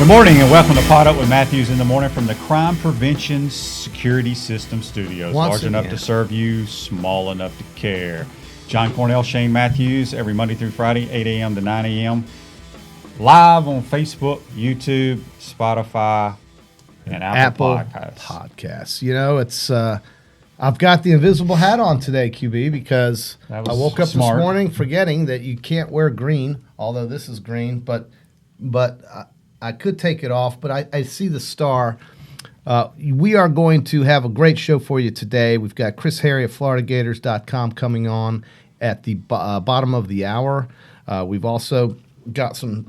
Good morning and welcome to Pot Up with Matthews in the morning from the Crime Prevention Security System Studios. Large enough to serve you, small enough to care. John Cornell, Shane Matthews, every Monday through Friday, 8 a.m. to 9 a.m. Live on Facebook, YouTube, Spotify, and Apple Podcasts. You know, it's I've got the invisible hat on today, QB, because I woke up this morning forgetting that you can't wear green, although this is green, but I could take it off, but I see the star. We are going to have a great show for you today. We've got Chris Harry of FloridaGators.com coming on at the bottom of the hour. We've also got some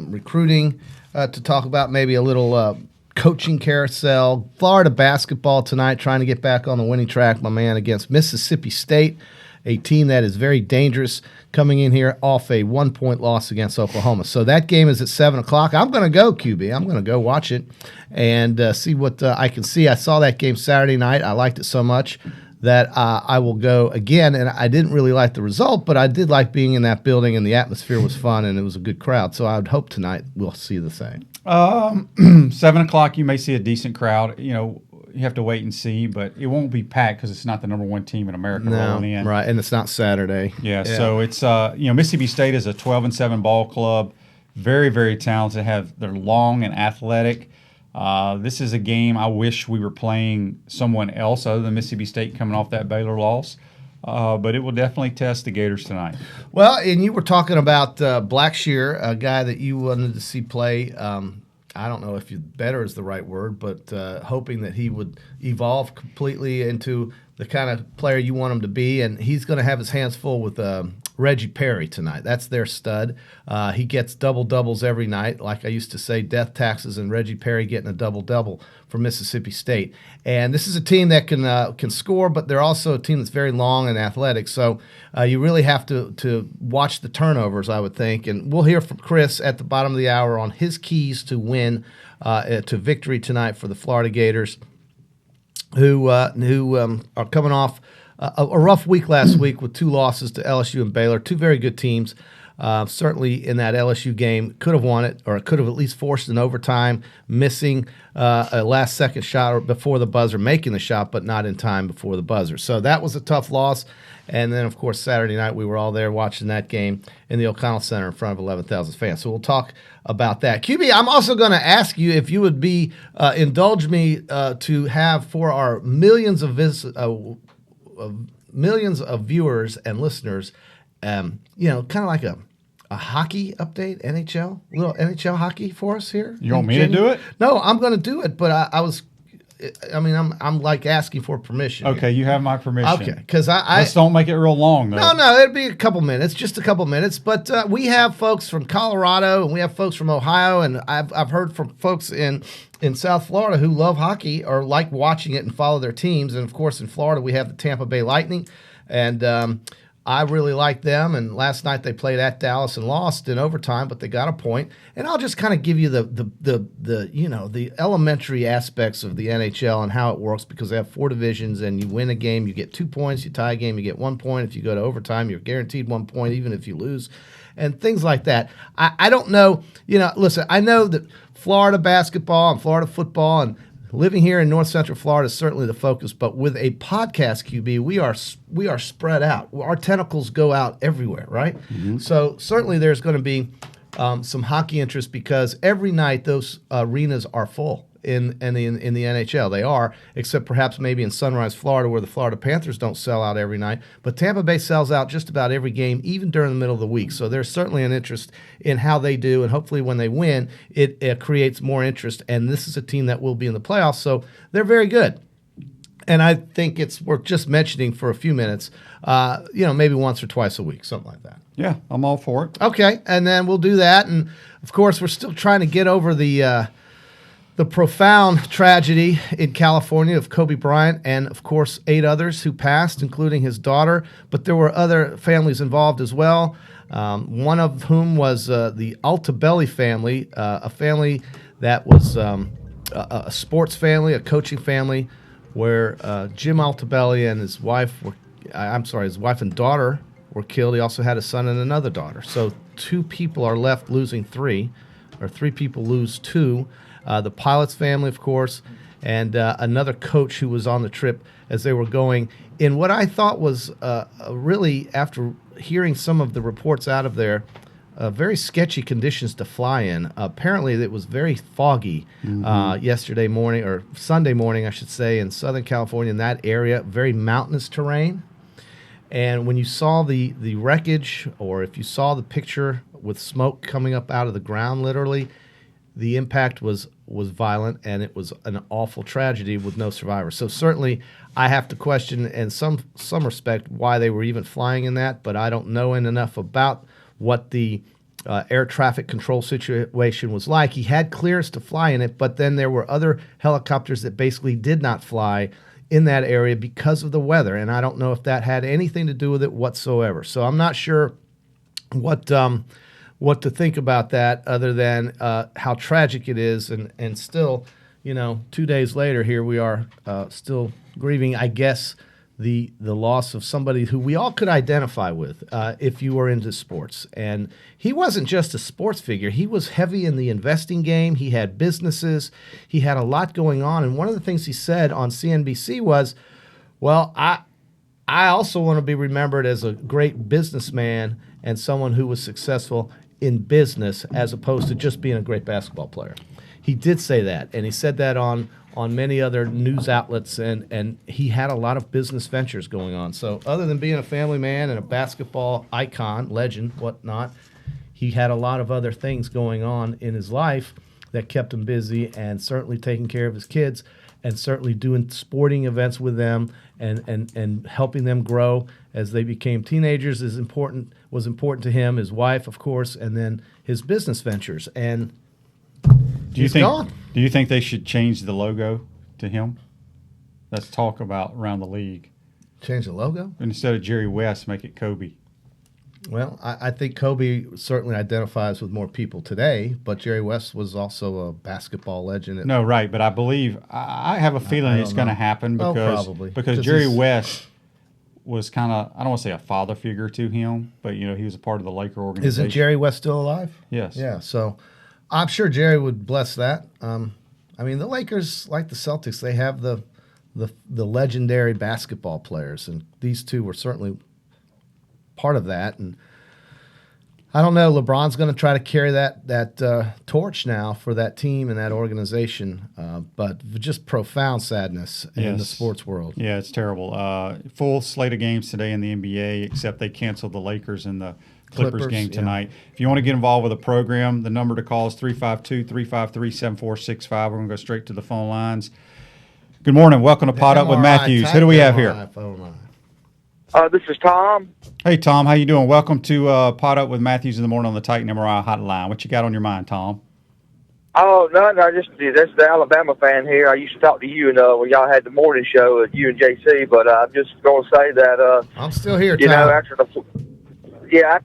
recruiting to talk about, maybe a little coaching carousel. Florida basketball tonight, trying to get back on the winning track, my man, against Mississippi State, a team that is very dangerous, coming in here off a 1-point loss against Oklahoma. So that game is at 7 o'clock. I'm going to go, QB. I'm going to go watch it and see what I can see. I saw that game Saturday night. I liked it so much that I will go again. And I didn't really like the result, but I did like being in that building, and the atmosphere was fun, and it was a good crowd. So I would hope tonight we'll see the same. 7 o'clock, you may see a decent crowd. You know, you have to wait and see, but it won't be packed because it's not the number one team in America rolling in. Right, and it's not Saturday. Yeah. So it's Mississippi State is a 12-7 ball club, very, very talented. They're long and athletic. This is a game I wish we were playing someone else other than Mississippi State coming off that Baylor loss. But it will definitely test the Gators tonight. Well, and you were talking about Blackshear, a guy that you wanted to see play. I don't know if better is the right word, but hoping that he would evolve completely into the kind of player you want him to be. And he's going to have his hands full with Reggie Perry tonight. That's their stud. He gets double-doubles every night. Like I used to say, death taxes and Reggie Perry getting a double-double for Mississippi State. And this is a team that can score, but they're also a team that's very long and athletic. So you really have to watch the turnovers, I would think. And we'll hear from Chris at the bottom of the hour on his keys to win, to victory tonight for the Florida Gators, who are coming off a rough week last week with 2 losses to LSU and Baylor, 2 very good teams. Certainly in that LSU game, could have won it, or could have at least forced an overtime, missing a last-second shot before the buzzer, making the shot, but not in time before the buzzer. So that was a tough loss. And then, of course, Saturday night, we were all there watching that game in the O'Connell Center in front of 11,000 fans. So we'll talk about that. QB, I'm also going to ask you if you would indulge me to have, for our millions of viewers and listeners, kind of like a hockey update, NHL, a little NHL hockey for us here. You want me to do it? No, I'm going to do it, but I'm like asking for permission. Okay, you have my permission. Okay, because Let's don't make it real long, though. No, it'd be a couple minutes, just a couple minutes. But we have folks from Colorado and we have folks from Ohio, and I've heard from folks in South Florida who love hockey or like watching it and follow their teams. And of course, in Florida, we have the Tampa Bay Lightning, and I really like them, and last night they played at Dallas and lost in overtime, but they got a point. And I'll just kind of give you the elementary aspects of the NHL and how it works, because they have 4 divisions, and you win a game, you get 2 points. You tie a game, you get 1 point. If you go to overtime, you're guaranteed 1 point, even if you lose, and things like that. I don't know. Listen, I know that Florida basketball and Florida football and living here in North Central Florida is certainly the focus, but with a podcast, QB, we are spread out. Our tentacles go out everywhere, right? Mm-hmm. So certainly there's going to be some hockey interest, because every night those arenas are full in the NHL. They are, except perhaps maybe in Sunrise, Florida, where the Florida Panthers don't sell out every night. But Tampa Bay sells out just about every game, even during the middle of the week. So there's certainly an interest in how they do, and hopefully when they win, it creates more interest. And this is a team that will be in the playoffs, so they're very good. And I think it's worth just mentioning for a few minutes, maybe once or twice a week, something like that. Yeah, I'm all for it. Okay, and then we'll do that. And, of course, we're still trying to get over the profound tragedy in California of Kobe Bryant and, of course, 8 others who passed, including his daughter. But there were other families involved as well, one of whom was the Altobelli family, a family that was a sports family, a coaching family, where Jim Altobelli and his wife and daughter were killed. He also had a son and another daughter. So 2 people are left, losing 3. or 3 people lose 2. The pilot's family, of course, and another coach who was on the trip as they were going in what I thought was really, after hearing some of the reports out of there, very sketchy conditions to fly in. Apparently, it was very foggy yesterday morning, or Sunday morning, I should say, in Southern California, in that area, very mountainous terrain. And when you saw the wreckage, or if you saw the picture with smoke coming up out of the ground, literally, the impact was violent, and it was an awful tragedy with no survivors. So certainly, I have to question, in some respect, why they were even flying in that, but I don't know enough about what the air traffic control situation was like. He had clearance to fly in it, but then there were other helicopters that basically did not fly in that area because of the weather, and I don't know if that had anything to do with it whatsoever. So I'm not sure what to think about that, other than how tragic it is, and still, 2 days later, here we are still grieving, I guess, the loss of somebody who we all could identify with if you were into sports. And he wasn't just a sports figure. He was heavy in the investing game. He had businesses. He had a lot going on. And one of the things he said on CNBC was, well, I also want to be remembered as a great businessman and someone who was successful in business as opposed to just being a great basketball player. He did say that, and he said that on many other news outlets, and he had a lot of business ventures going on. So other than being a family man and a basketball icon, legend, whatnot, he had a lot of other things going on in his life that kept him busy, and certainly taking care of his kids, and certainly doing sporting events with them, and helping them grow as they became teenagers was important to him, his wife, of course, and then his business ventures. And do you think they should change the logo to him? Let's talk about around the league. Change the logo? Instead of Jerry West, make it Kobe. Well, I think Kobe certainly identifies with more people today, but Jerry West was also a basketball legend. No, right, but I believe I have a feeling it's going to happen because Jerry West was kind of, I don't want to say a father figure to him, but he was a part of the Laker organization. Isn't Jerry West still alive? Yes. Yeah, so I'm sure Jerry would bless that. I mean, the Lakers, like the Celtics, they have the legendary basketball players, and these two were certainly part of that. And I don't know, LeBron's going to try to carry that torch now for that team and that organization, but just profound sadness in the sports world. Yeah, it's terrible. Full slate of games today in the NBA, except they canceled the Lakers and the Clippers game tonight. Yeah. If you want to get involved with the program, the number to call is 352-353-7465. We're going to go straight to the phone lines. Good morning. Welcome to Pot Up with Matthews. Who do we have here? This is Tom. Hey, Tom. How you doing? Welcome to Pot Up with Matthews in the morning on the Titan MRI hotline. What you got on your mind, Tom? Oh, no, that's the Alabama fan here. I used to talk to you when y'all had the morning show at you and JC, but I'm just going to say that I'm still here, Tom. After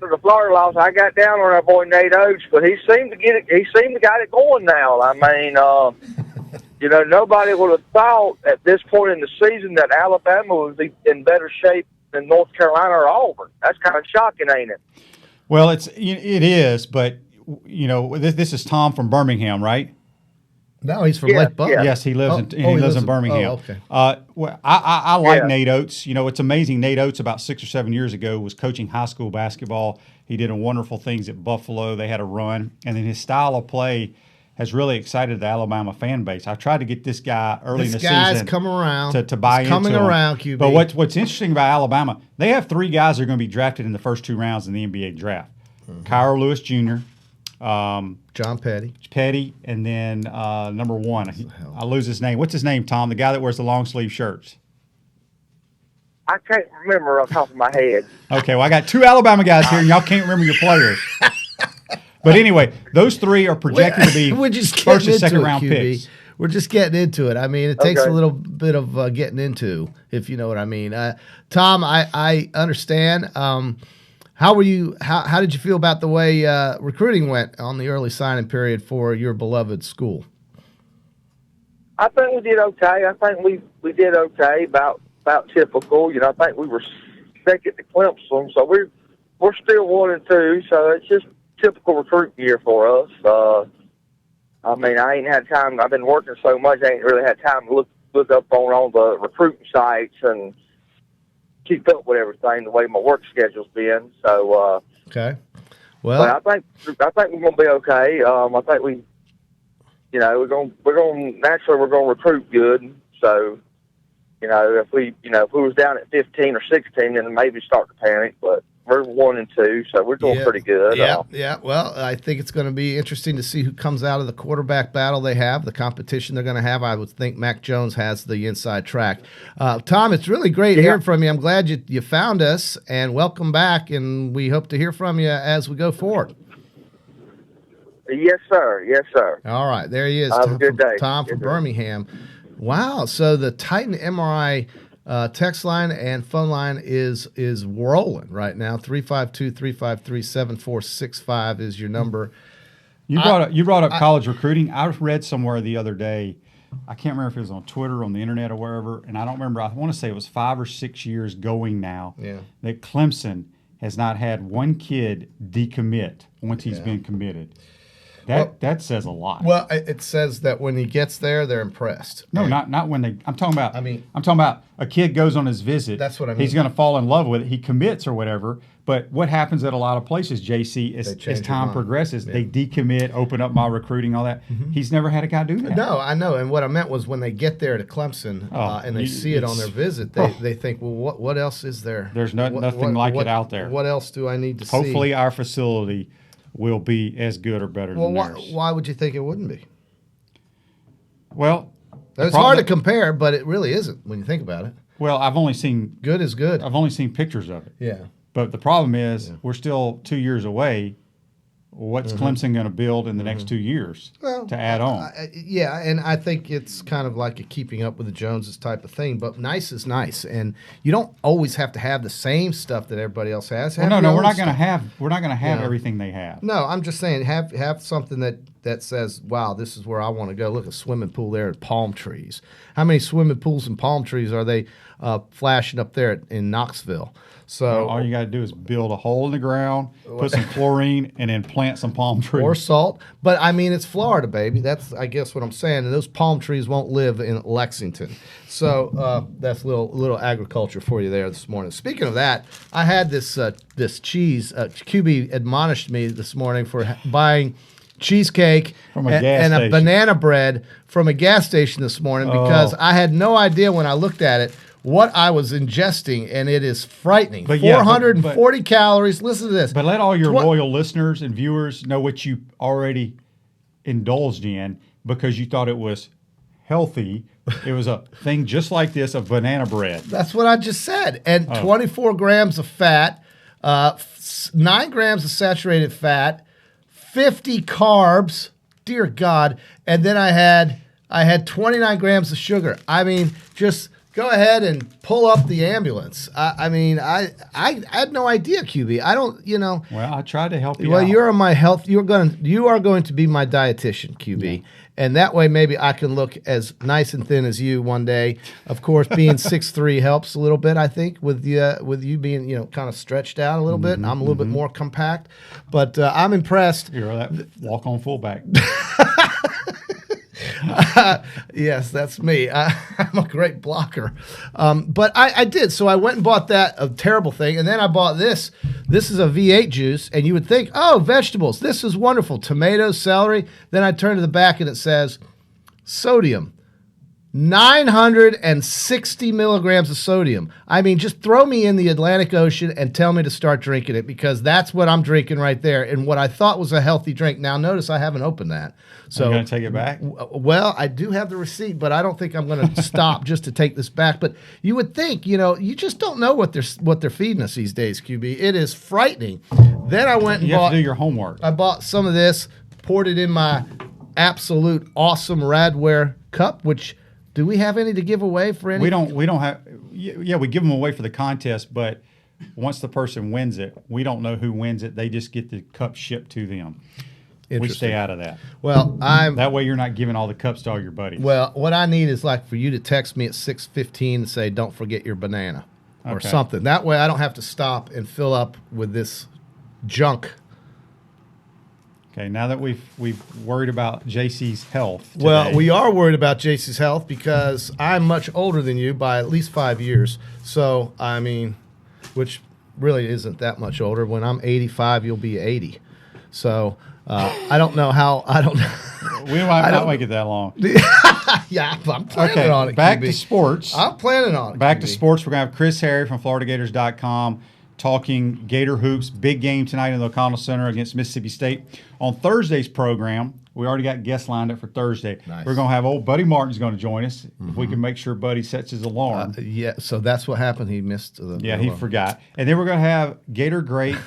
the Florida loss, I got down on our boy Nate Oates, but he seemed to got it going now. I mean, nobody would have thought at this point in the season that Alabama would be in better shape than North Carolina or Auburn. That's kind of shocking, ain't it? Well, it is, but this is Tom from Birmingham, right? No, he's from Lake Buck. Yeah. Yes, he lives in Birmingham. Oh, okay. Well, I like Nate Oates. It's amazing. Nate Oates, about 6 or 7 years ago, was coaching high school basketball. He did wonderful things at Buffalo. They had a run, and then his style of play has really excited the Alabama fan base. I tried to get this guy early in the season. This guy's coming around. To buy into him. Coming around, QB. But what's interesting about Alabama, they have 3 guys that are going to be drafted in the first 2 rounds in the NBA draft. Kyra Lewis Jr., John Petty, and then number 1. I lose his name. What's his name, Tom? The guy that wears the long sleeve shirts. I can't remember off the top of my head. Okay, well, I got 2 Alabama guys here, and y'all can't remember your players. But anyway, those 3 are projected to be first and second round picks. We're just getting into it. I mean, it takes a little bit of getting into, if you know what I mean. Tom, I understand. How were you? How did you feel about the way recruiting went on the early signing period for your beloved school? I think we did okay. I think we did okay, about typical. I think we were second to Clemson, so we're still 1-2. So it's just typical recruiting year for us. I mean, I ain't had time. I've been working so much, I ain't really had time to look up on all the recruiting sites and keep up with everything the way my work schedule's been. So, okay. Well, but I think we're gonna be okay. I think we're gonna recruit good. So, if we was down at 15 or 16, then maybe start to panic. But we're 1 and 2, so we're doing pretty good. Yeah. Well, I think it's going to be interesting to see who comes out of the quarterback battle they have, the competition they're going to have. I would think Mac Jones has the inside track. Tom, it's really great hearing from you. I'm glad you found us, and welcome back, and we hope to hear from you as we go forward. Yes, sir. Yes, sir. All right, there he is. Have a good day. Tom from Birmingham. Wow. So the Titan MRI text line and phone line is rolling right now. 352-353-7465 is your number. You brought up college recruiting. I read somewhere the other day, I can't remember if it was on Twitter, on the internet, or wherever, and I don't remember. I want to say it was 5 or 6 years going now that Clemson has not had one kid decommit once he's been committed. That says a lot. Well, it says that when he gets there, they're impressed. No, not when they. I'm talking about a kid goes on his visit. That's what I mean. He's going to fall in love with it. He commits or whatever. But what happens at a lot of places, JC, as time progresses, they decommit, open up my recruiting, all that. Mm-hmm. He's never had a guy do that. No, I know. And what I meant was when they get there to Clemson and they see it on their visit, they think, well, what else is there? There's nothing like it out there. What else do I need to see? Hopefully our facility will be as good or better than theirs. Why would you think it wouldn't be? Well, it's hard to compare, but it really isn't when you think about it. Well, I've only seen good is good. I've only seen pictures of it. Yeah. But the problem is we're still 2 years away. What's Clemson going to build in the next 2 years to add on? And I think it's kind of like a keeping up with the Joneses type of thing. But nice is nice, and you don't always have to have the same stuff that everybody else has. We're not going to have everything they have. No, I'm just saying have something that says, wow, this is where I want to go. Look, a swimming pool there at Palm Trees. How many swimming pools and palm trees are they flashing up there in Knoxville? So all you got to do is build a hole in the ground, put some chlorine, and then plant some palm trees. Or salt. But, I mean, it's Florida, baby. That's, I guess, what I'm saying. And those palm trees won't live in Lexington. So that's a little agriculture for you there this morning. Speaking of that, I had this cheese. QB admonished me this morning for buying cheesecake and a banana bread from a gas station this morning because I had no idea when I looked at it what I was ingesting, and it is frightening. 440 calories. Listen to this. But let all your loyal listeners and viewers know what you already indulged in because you thought it was healthy. It was a thing just like this, of banana bread. That's what I just said. And 24 grams of fat, 9 grams of saturated fat, 50 carbs. Dear God. And then I had 29 grams of sugar. I mean, just go ahead and pull up the ambulance. I had no idea, QB. I don't, Well, I tried to help you out. Well, you're on my health. You are going to be my dietitian, QB. Yeah. And that way maybe I can look as nice and thin as you one day. Of course, being 6'3" helps a little bit, I think, with you being, kind of stretched out a little bit. And I'm a little bit more compact. But I'm impressed. You're that walk-on fullback. Yes, that's me. I'm a great blocker. But I did. So I went and bought a terrible thing. And then I bought this. This is a V8 juice. And you would think, oh, vegetables. This is wonderful. Tomatoes, celery. Then I turn to the back and it says sodium. 960 milligrams of sodium. I mean, just throw me in the Atlantic Ocean and tell me to start drinking it because that's what I'm drinking right there. And what I thought was a healthy drink. Now, notice I haven't opened that. So, are you going to take it back? Well, I do have the receipt, but I don't think I'm going to stop just to take this back. But you would think, you just don't know what they're feeding us these days, QB. It is frightening. Then I went and you have to do your homework. I bought some of this, poured it in my absolute awesome Radware cup, which... Do we have any to give away for any? We don't have. Yeah, we give them away for the contest, but once the person wins it, we don't know who wins it. They just get the cup shipped to them. We stay out of that. Well, that way you're not giving all the cups to all your buddies. Well, what I need is for you to text me at 6:15 and say, "Don't forget your banana," or something. That way I don't have to stop and fill up with this junk. Okay, now that we've worried about JC's health today. Well, we are worried about JC's health because I'm much older than you by at least 5 years. So, I mean, which really isn't that much older. When I'm 85, you'll be 80. So, I don't know how. I don't know. We might not make it that long. Yeah, I'm planning on it. Back QB. to sports. I'm planning on it. Back QB. to sports. We're going to have Chris Harry from FloridaGators.com talking Gator hoops. Big game tonight in the O'Connell Center against Mississippi State. On Thursday's program, we already got guests lined up for Thursday. Nice. We're going to have old Buddy Martin's going to join us if we can make sure Buddy sets his alarm. Yeah, so that's what happened. He missed the. He forgot. And then we're going to have Gator great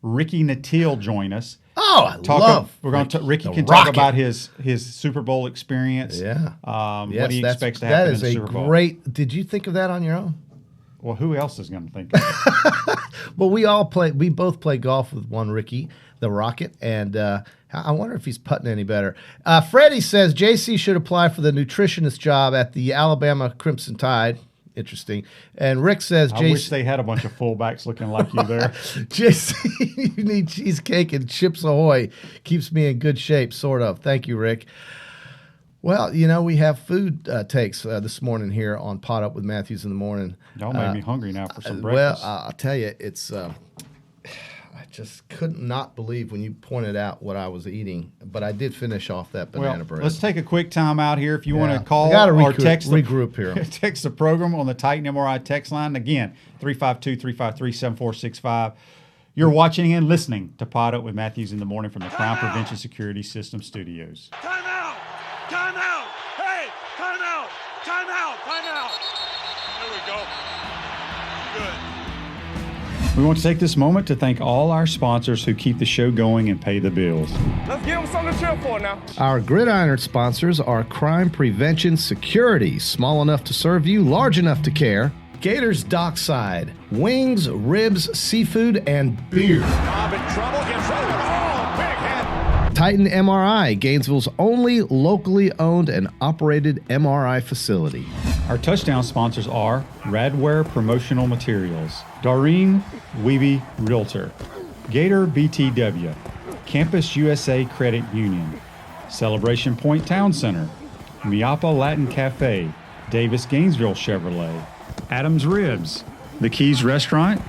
Ricky Natil join us. Oh, I love. We're going to Ricky can Rocket. talk about his Super Bowl experience. Yeah. What he expects to happen in the Super Bowl. That is a great. Did you think of that on your own? Well, who else is going to think of it? Well, we both play golf with one Ricky, the Rocket, and I wonder if he's putting any better. Freddie says JC should apply for the nutritionist job at the Alabama Crimson Tide. Interesting. And Rick says, I wish they had a bunch of fullbacks looking like you there. JC, you need cheesecake and Chips Ahoy. Keeps me in good shape, sort of. Thank you, Rick. Well, we have food takes this morning here on Pot Up with Matthews in the morning. Y'all made me hungry now for some breakfast. Well, I'll tell you, it's I just could not believe when you pointed out what I was eating, but I did finish off that banana bread. Let's take a quick time out here. If you want to call or text regroup here. Text the program on the Titan MRI text line. Again, 352-353-7465. You're watching and listening to Pot Up with Matthews in the morning from the Crime Prevention Security System Studios. Time out! Time out! Hey! Time out! Time out! Time out! There we go. Good. We want to take this moment to thank all our sponsors who keep the show going and pay the bills. Let's give them something to cheer for now. Our Gridiron sponsors are Crime Prevention Security, small enough to serve you, large enough to care. Gators Dockside, wings, ribs, seafood, and beer. Bob in trouble, gets rid of it. Oh, big hit. Titan MRI, Gainesville's only locally owned and operated MRI facility. Our touchdown sponsors are Radware Promotional Materials, Doreen Wiebe Realtor, Gator BTW, Campus USA Credit Union, Celebration Point Town Center, Miapa Latin Cafe, Davis Gainesville Chevrolet, Adams Ribs, The Keys Restaurant,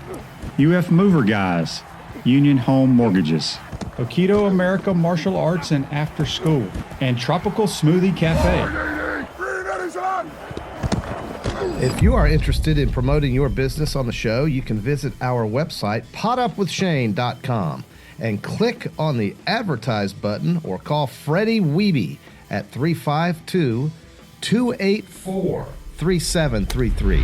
UF Mover Guys, Union Home Mortgages, Okido America Martial Arts and After School, and Tropical Smoothie Cafe. If you are interested in promoting your business on the show, you can visit our website, potupwithshane.com, and click on the advertise button or call Freddie Wiebe at 352-284-3733.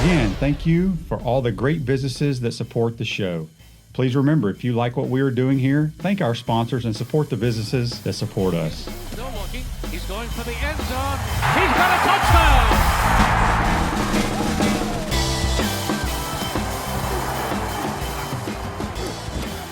Again, thank you for all the great businesses that support the show. Please remember, if you like what we are doing here, thank our sponsors and support the businesses that support us. Still looking. He's going for the end zone. He's got a touchdown.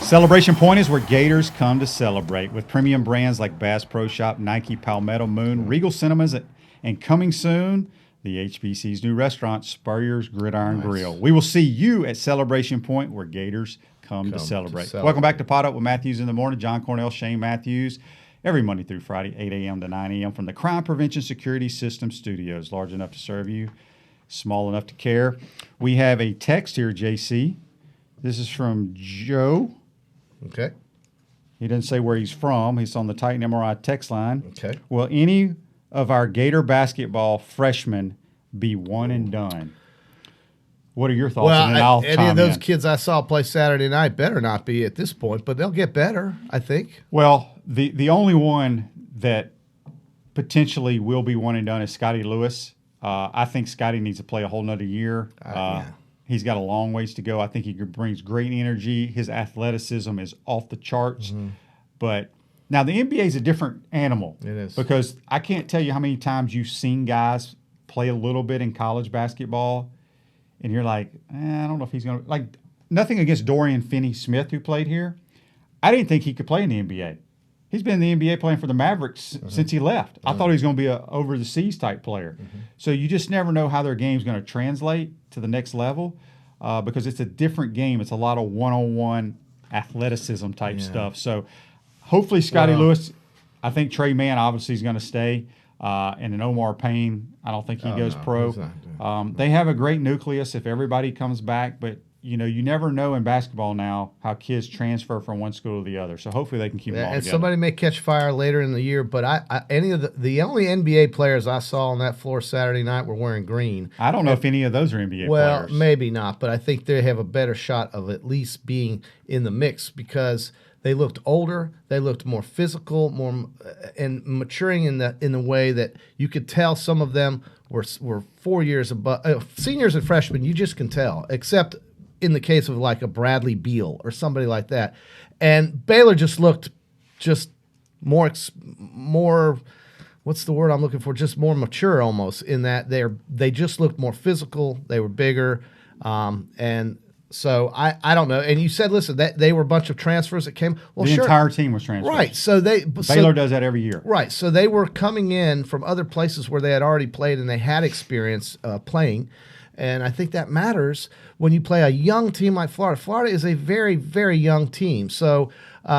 Celebration Point is where Gators come to celebrate with premium brands like Bass Pro Shop, Nike, Palmetto Moon, Regal Cinemas, and coming soon, the HBC's new restaurant, Spurrier's Gridiron Grill. We will see you at Celebration Point where Gators come to celebrate. Welcome back to Pot Up with Matthews in the morning. John Cornell, Shane Matthews, every Monday through Friday, 8 a.m. to 9 a.m. from the Crime Prevention Security System Studios, large enough to serve you, small enough to care. We have a text here, JC. This is from Joe. Okay. He didn't say where he's from. He's on the Titan MRI text line. Okay. Will any of our Gator basketball freshmen be one and done? What are your thoughts? Well, any of those kids I saw play Saturday night better not be at this point, but they'll get better, I think. Well, the only one that potentially will be one and done is Scotty Lewis. I think Scotty needs to play a whole nother year. Yeah. He's got a long ways to go. I think he brings great energy. His athleticism is off the charts. Mm-hmm. But now the NBA is a different animal. It is. Because I can't tell you how many times you've seen guys play a little bit in college basketball, and you're like, I don't know if he's going to – like, nothing against Dorian Finney-Smith who played here. I didn't think he could play in the NBA. He's been in the NBA playing for the Mavericks since he left. I thought he was going to be a over-the-seas type player. So you just never know how their game's going to translate to the next level because it's a different game. It's a lot of one-on-one athleticism type stuff. So hopefully Scotty Wow. Lewis. I think Trey Mann obviously is going to stay. And then Omar Payne, I don't think he goes pro. he's not. They have a great nucleus if everybody comes back, but you never know in basketball now how kids transfer from one school to the other. So hopefully they can keep them all And together. somebody may catch fire later in the year, but any of the only NBA players I saw on that floor Saturday night were wearing green. I don't know if any of those are NBA Well, players. maybe not, but I think they have a better shot of at least being in the mix because they looked older, they looked more physical, more and maturing in the way that you could tell some of them were 4 years above seniors and freshmen. You just can tell, except in the case of like a Bradley Beal or somebody like that. And Baylor just looked more what's the word I'm looking for? Just more mature almost in that they just looked more physical. They were bigger, and so I don't know. And you said, listen, that they were a bunch of transfers that came. Well, the sure, entire team was transferred. right. So Baylor does that every year. Right. So they were coming in from other places where they had already played and they had experience playing. And I think that matters when you play a young team like Florida. Florida is a very, very young team. So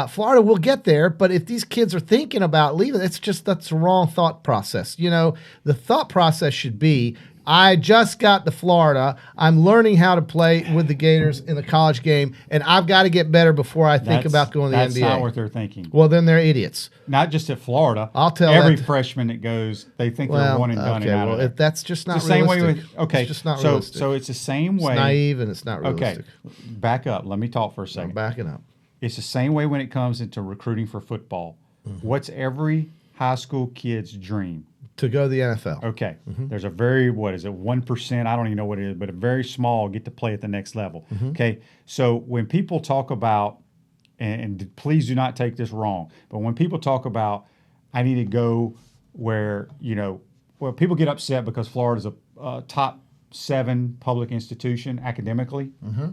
Florida will get there, but if these kids are thinking about leaving, that's the wrong thought process. The thought process should be, I just got to Florida. I'm learning how to play with the Gators in the college game, and I've got to get better before I think about going to the NBA. That's not what they're thinking. Well, then they're idiots. Not just at Florida. I'll tell every that- freshman that goes, they think they're one and done okay, and out well, of there. if that's just not It's the same way realistic. with okay. It's just not so realistic. so it's the same way. It's naive and it's not realistic. Okay, back up. Let me talk for a I'm second. backing up. It's the same way when it comes into recruiting for football. Mm-hmm. What's every high school kid's dream? To go to the NFL. Okay, Mm-hmm. there's a very 1%? I don't even know what it is, but a very small get to play at the next level. Mm-hmm. Okay, so when people talk about, and please do not take this wrong, but when people talk about, I need to go where people get upset because Florida's a top 7 public institution academically. Mm-hmm.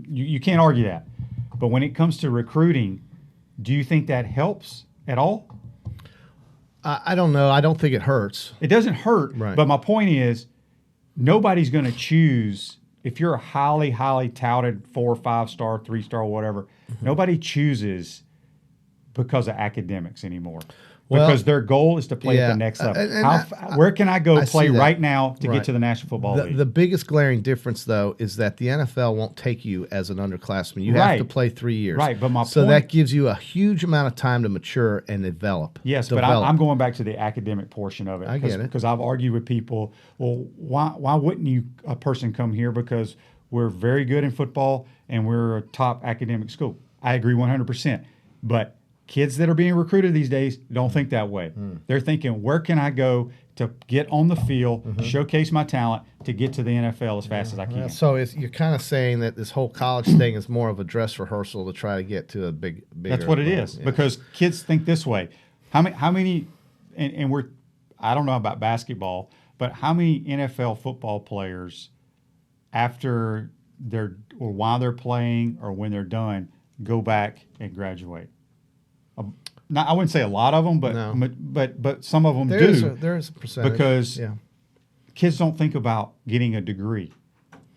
You can't argue that, but when it comes to recruiting, do you think that helps at all? I don't know. I don't think it hurts. It doesn't hurt, Right. but my point is, nobody's going to choose if you're a highly, highly touted 4 or 5 star, 3-star, whatever. Mm-hmm. Nobody chooses because of academics anymore. Well, because their goal is to play at yeah, the next level. and Where can I go I play see that. right now to Right. get to the National Football League? The biggest glaring difference, though, is that the NFL won't take you as an underclassman. You have Right. to play 3 years. Right, but my so point- that gives you a huge amount of time to mature and develop. Yes, but I'm going back to the academic portion of it. I get it. Because I've argued with people, well, why wouldn't a person come here? Because we're very good in football and we're a top academic school. I agree 100%. But kids that are being recruited these days don't think that way. They're thinking, where can I go to get on the field, showcase my talent, to get to the NFL as fast as I can? So you're kind of saying that this whole college thing is more of a dress rehearsal to try to get to a bigger. That's what it is, yeah. because kids think this way. How many, and we're, I don't know about basketball, but how many NFL football players, after while they're playing or when they're done, go back and graduate? Now, I wouldn't say a lot of them, but No. but some of them There do, is a percentage. because yeah. kids don't think about getting a degree.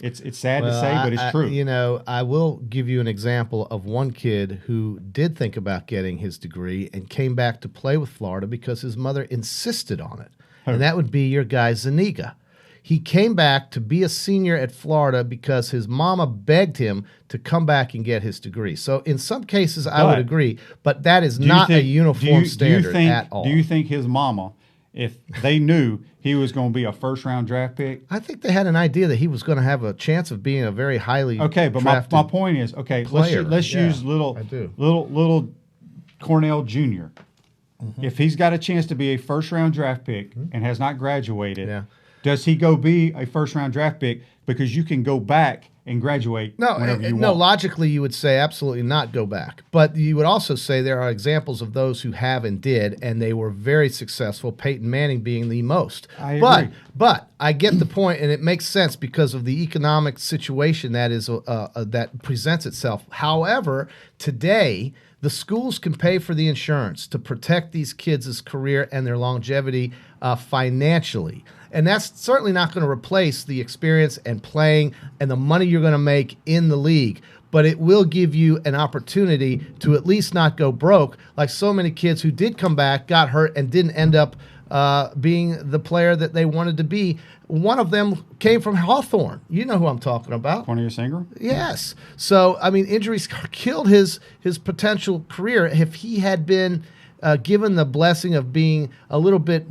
It's sad to say, but it's true. I will give you an example of one kid who did think about getting his degree and came back to play with Florida because his mother insisted on it. And that would be your guy Zuniga. He came back to be a senior at Florida because his mama begged him to come back and get his degree. So in some cases, I would agree, but that is not a uniform standard at all. Do you think his mama, if they knew he was going to be a first-round draft pick? I think they had an idea that he was going to have a chance of being a very highly Okay, but my point is, okay, player. let's Yeah, use little I do. little Cornell Jr. If he's got a chance to be a first-round draft pick and has not graduated, Yeah. does he go be a first-round draft pick because you can go back and graduate whenever you want? Logically, you would say absolutely not go back. But you would also say there are examples of those who have and did, and they were very successful, Peyton Manning being the most. I agree. But I get the point, and it makes sense because of the economic situation that is that presents itself. However, today, the schools can pay for the insurance to protect these kids' career and their longevity financially. And that's certainly not going to replace the experience and playing and the money you're going to make in the league. but it will give you an opportunity to at least not go broke, like so many kids who did come back, got hurt, and didn't end up being the player that they wanted to be. One of them came from Hawthorne. You know who I'm talking about. Cornelius Ingram? Yes. So, I mean, injuries killed his potential career. If he had been given the blessing of being a little bit,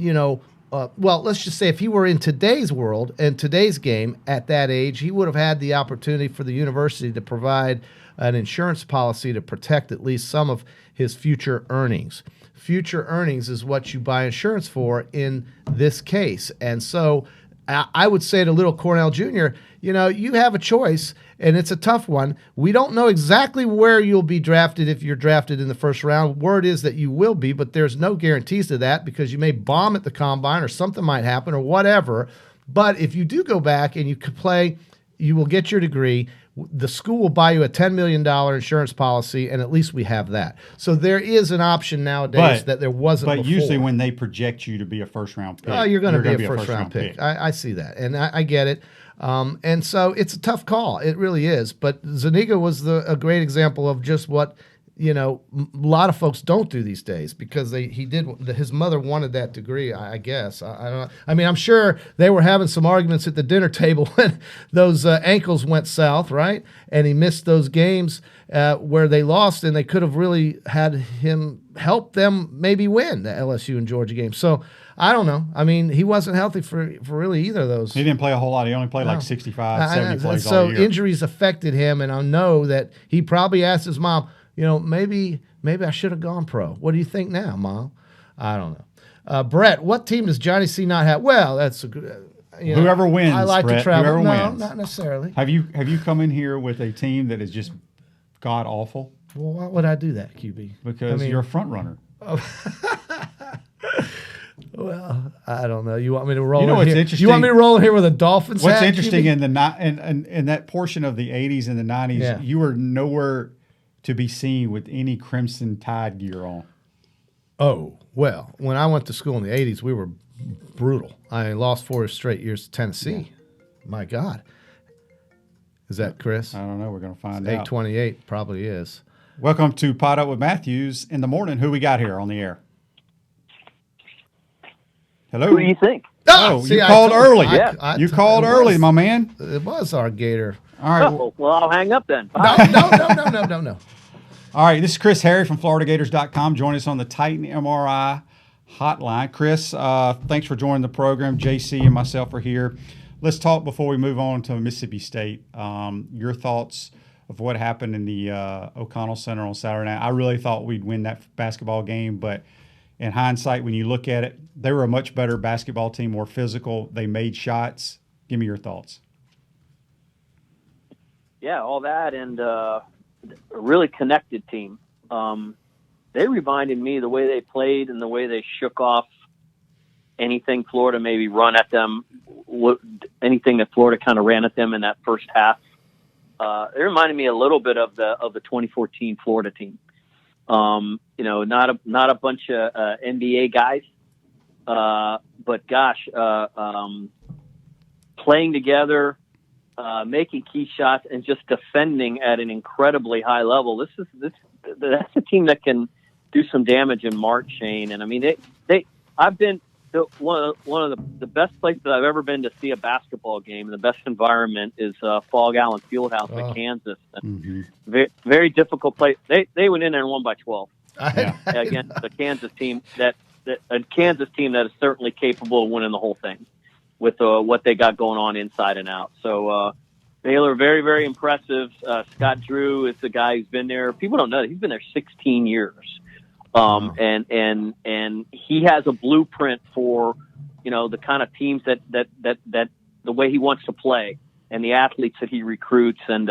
well, let's just say if he were in today's world and today's game at that age, he would have had the opportunity for the university to provide an insurance policy to protect at least some of his future earnings. Future earnings is what you buy insurance for in this case. And so I would say to little Cornell Jr., you have a choice, and it's a tough one. We don't know exactly where you'll be drafted if you're drafted in the first round. Word is that you will be, but there's no guarantees to that because you may bomb at the combine or something might happen or whatever. But if you do go back and you could play, you will get your degree. The school will buy you a $10 million insurance policy, and at least we have that. So there is an option nowadays that there wasn't before. But usually when they project you to be a first-round pick, you're going to be a first-round pick. I see that, and I get it. And so it's a tough call. It really is. But Zuniga was a great example of just what a lot of folks don't do these days because his mother wanted that degree, I guess. I don't know. I mean, I'm sure they were having some arguments at the dinner table when those ankles went south, right? And he missed those games where they lost, and they could have really had him help them maybe win the LSU and Georgia game. So I don't know. I mean, he wasn't healthy for really either of those. He didn't play a whole lot. He only played like 65, 70 plays all year. So injuries affected him, and I know that he probably asked his mom, maybe I should have gone pro. What do you think now, Mom? I don't know. Brett, what team does Johnny C not have? Well, that's a good. Whoever wins, I like Brett, to travel. whoever No, wins. not necessarily. Have you come in here with a team that is just god awful? Well, why would I do that, QB? Because you're a front runner. Well, I don't know. You want me to roll? What's here? interesting? You want me to roll in here with a Dolphins What's hat, interesting QB? in that portion of the 80s and the 90s, you were nowhere to be seen with any Crimson Tide gear on. Oh, well, when I went to school in the 80s, we were brutal. I lost 4 straight years to Tennessee. Yeah. My God. Is that Chris? I don't know. We're going to find out. 828 probably is. Welcome to Pot Up with Matthews in the morning. Who we got here on the air? Hello. Who do you think? You called early. You called early, my man. It was our Gator. All right. Oh, well, I'll hang up then. No. All right. This is Chris Harry from FloridaGators.com. Join us on the Titan MRI hotline. Chris, thanks for joining the program. JC and myself are here. Let's talk before we move on to Mississippi State. Your thoughts of what happened in the O'Connell Center on Saturday night. I really thought we'd win that basketball game, but in hindsight, when you look at it, they were a much better basketball team, more physical. They made shots. Give me your thoughts. Yeah, all that, and a really connected team. They reminded me the way they played and the way they shook off anything Florida maybe run at them, anything that Florida kind of ran at them in that first half. It reminded me a little bit of the 2014 Florida team. Not a bunch of NBA guys, but gosh, playing together, making key shots, and just defending at an incredibly high level. That's a team that can do some damage in March, Shane. And I mean, I've been to one of the best places I've ever been to see a basketball game, and the best environment is Fog Allen Fieldhouse in Kansas. Very, very difficult place. They went in there and won by 12 against a Kansas team that is certainly capable of winning the whole thing with what they got going on inside and out. So Baylor, very, very impressive. Scott Drew is the guy who's been there. People don't know that he's been there 16 years. And he has a blueprint for, the kind of teams that the way he wants to play and the athletes that he recruits. And,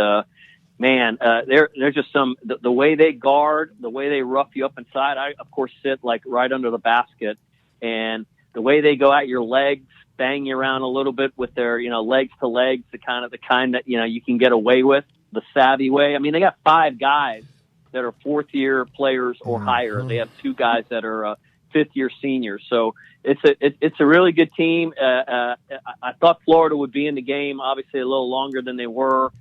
there's just the way they guard, the way they rough you up inside. I, of course, sit like right under the basket, and the way they go at your legs, bang you around a little bit with their, legs to legs, the kind that, you can get away with, the savvy way. I mean, they got 5 guys that are 4th-year players or higher. They have 2 guys that are 5th-year seniors. So it's a really good team. I thought Florida would be in the game, obviously a little longer than they were.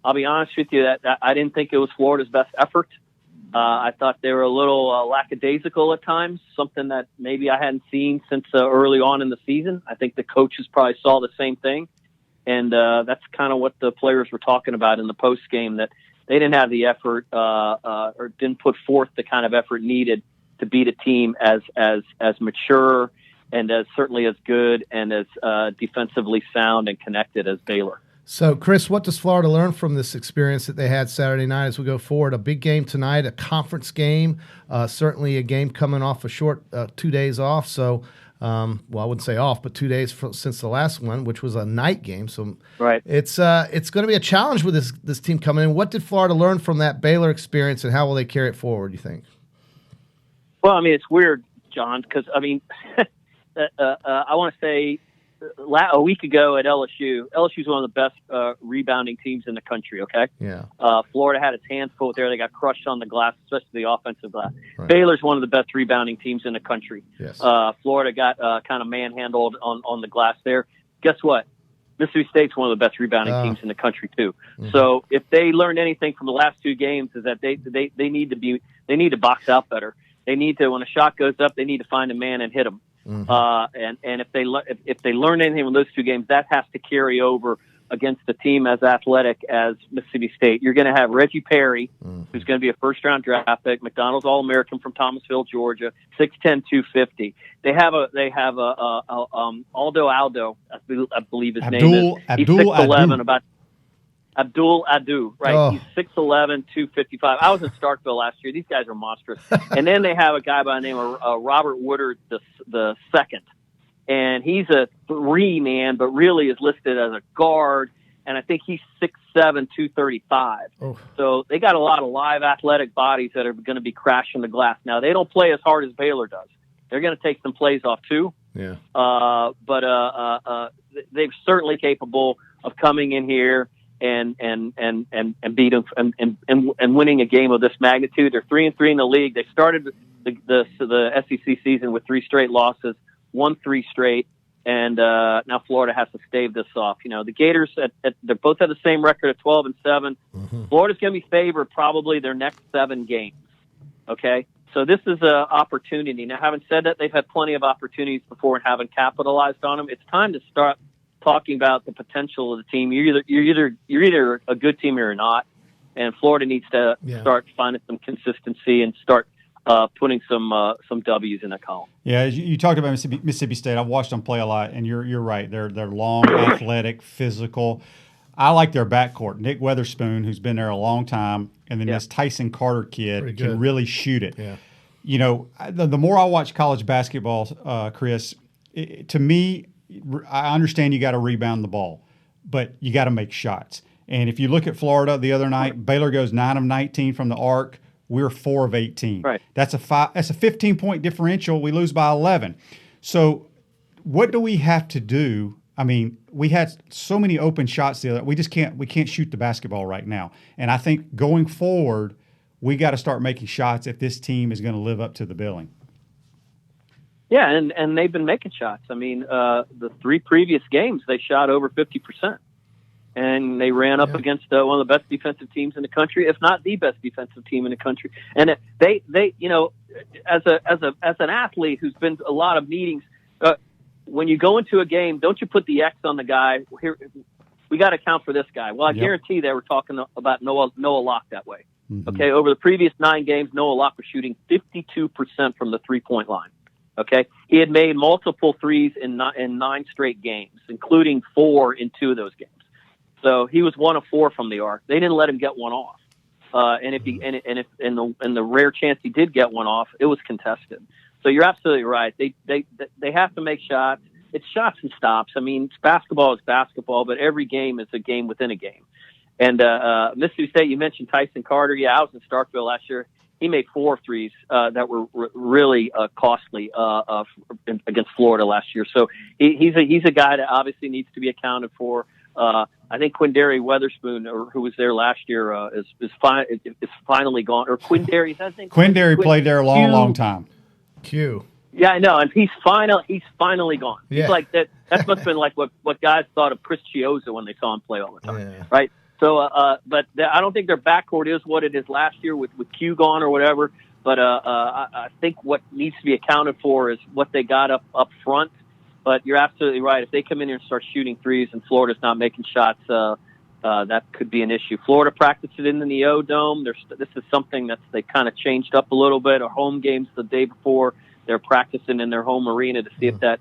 I'll be honest with you that I didn't think it was Florida's best effort. I thought they were a little lackadaisical at times, something that maybe I hadn't seen since early on in the season. I think the coaches probably saw the same thing. And that's kind of what the players were talking about in the post game, that they didn't have the effort or didn't put forth the kind of effort needed to beat a team as mature and as certainly as good and as defensively sound and connected as Baylor. So, Chris, what does Florida learn from this experience that they had Saturday night as we go forward? A big game tonight, a conference game, certainly a game coming off a short 2 days off. So, I wouldn't say off, but 2 days since the last one, which was a night game. So, right. It's going to be a challenge with this team coming in. What did Florida learn from that Baylor experience, and how will they carry it forward, you think? Well, I mean, it's weird, John, because, I mean, I want to say a week ago at LSU is one of the best rebounding teams in the country, okay? Yeah. Florida had its hands full there. They got crushed on the glass, especially the offensive glass. Right. Baylor's one of the best rebounding teams in the country. Yes. Florida got kind of manhandled on the glass there. Guess what? Mississippi State's one of the best rebounding teams in the country too. Mm-hmm. So if they learned anything from the last two games, is that they need to box out better. They need to, when a shot goes up, they need to find a man and hit him. Mm-hmm. And if they learn anything from those two games, that has to carry over against a team as athletic as Mississippi State. You're going to have Reggie Perry, who's going to be a first-round draft pick, McDonald's All-American from Thomasville, Georgia, 6'10", 250. They have Aldo, I believe his name is. He's 6'11", about Abdul Adu, right? Oh. He's 6'11", 255. I was in Starkville last year. These guys are monstrous. And then they have a guy by the name of Robert Woodard the second. And he's a 3-man, but really is listed as a guard. And I think he's 6'7", 235. Oh. So they got a lot of live athletic bodies that are going to be crashing the glass. Now, they don't play as hard as Baylor does. They're going to take some plays off too. Yeah. But they're certainly capable of coming in here and beat them and winning a game of this magnitude. They're 3-3 in the league. They started the SEC season with 3 straight losses, won 3 straight, and now Florida has to stave this off. You know, the Gators they're both at the same record of 12-7. Mm-hmm. Florida's going to be favored probably their next 7 games. Okay, so this is an opportunity. Now, having said that, they've had plenty of opportunities before and haven't capitalized on them. It's time to start talking about the potential of the team. You're either a good team or you're not, and Florida needs to start finding some consistency and start putting some W's in the column. Yeah, you talked about Mississippi State. I've watched them play a lot, and you're right. They're long, athletic, physical. I like their backcourt. Nick Weatherspoon, who's been there a long time, and then this Tyson Carter kid can really shoot it. Yeah. You know, the more I watch college basketball, Chris, to me, I understand you got to rebound the ball, but you got to make shots. And if you look at Florida the other night, Baylor goes 9 of 19 from the arc. We're 4 of 18. Right. That's a 15-point differential. We lose by 11. So what do we have to do? I mean, we had so many open shots the other. We can't shoot the basketball right now. And I think going forward, we got to start making shots if this team is going to live up to the billing. Yeah, and they've been making shots. I mean, the 3 previous games, they shot over 50%. And they ran up against one of the best defensive teams in the country, if not the best defensive team in the country. And they you know, as an athlete who's been to a lot of meetings, when you go into a game, don't you put the X on the guy? Here, we got to account for this guy. Well, I guarantee they were talking about Noah Locke that way. Mm-hmm. Okay, over the previous 9 games, Noah Locke was shooting 52% from the 3-point line. Okay, he had made multiple threes in 9 straight games, including 4 in 2 of those games. So he was 1 of 4 from the arc. They didn't let him get one off. And if the rare chance he did get one off, it was contested. So you're absolutely right. They have to make shots. It's shots and stops. I mean, basketball is basketball, but every game is a game within a game. And Mississippi State, you mentioned Tyson Carter. Yeah, I was in Starkville last year. He made 4 threes that were really costly against Florida last year. So he's a guy that obviously needs to be accounted for. I think Quindary Weatherspoon, who was there last year, is finally gone. Or Quindary, I think Quindary played there a long time. Yeah, I know, and he's finally gone. Yeah. He's like that. That must have been like what guys thought of Chris Chiozza when they saw him play all the time, right? But I don't think their backcourt is what it is last year with Q gone or whatever. But I think what needs to be accounted for is what they got up front. But you're absolutely right. If they come in here and start shooting threes and Florida's not making shots, that could be an issue. Florida practiced it in the Neo Dome. This is something they kind of changed up a little bit. Our home games the day before, they're practicing in their home arena to see if that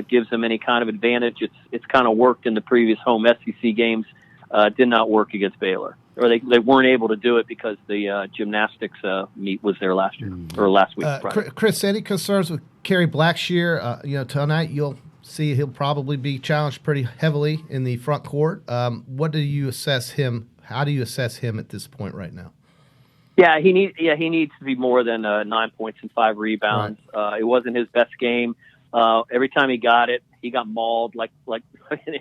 gives them any kind of advantage. It's kind of worked in the previous home SEC games. Did not work against Baylor, or they weren't able to do it because the gymnastics meet was there last year or last week. Chris, any concerns with Kerry Blackshear? Tonight you'll see he'll probably be challenged pretty heavily in the front court. What do you assess him? How do you assess him at this point right now? Yeah, he needs to be more than 9 points and 5 rebounds. Right. It wasn't his best game. Every time he got it, he got mauled like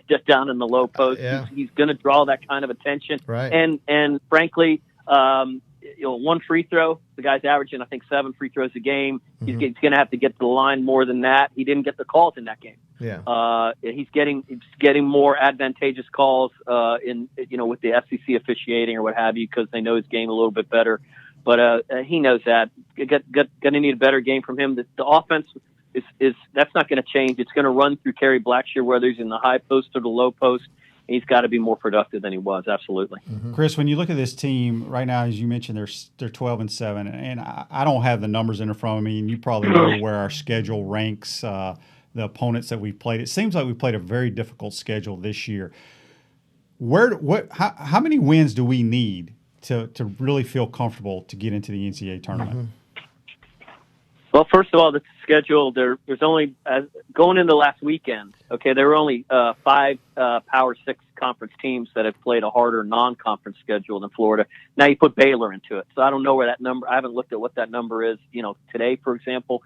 just down in the low post. Yeah. He's going to draw that kind of attention. Right. And frankly, one free throw. The guy's averaging, I think, 7 free throws a game. He's going to have to get to the line more than that. He didn't get the calls in that game. Yeah. He's getting more advantageous calls with the SEC officiating or what have you because they know his game a little bit better. But he knows that. Going to need a better game from him. The offense is that's not going to change. It's going to run through Kerry Blackshear, whether he's in the high post or the low post. He's got to be more productive than he was. Absolutely. Chris, when you look at this team right now, as you mentioned, they're 12-7, and I don't have the numbers in front of me, and you probably know where our schedule ranks. The opponents that we've played. It seems like we played a very difficult schedule this year. How many wins do we need to really feel comfortable to get into the NCAA tournament? Well, first of all, the schedule, there's only going into last weekend. Okay, there were only 5 Power 6 conference teams that have played a harder non-conference schedule than Florida. Now you put Baylor into it, so I don't know where that number. I haven't looked at what that number is, today, for example.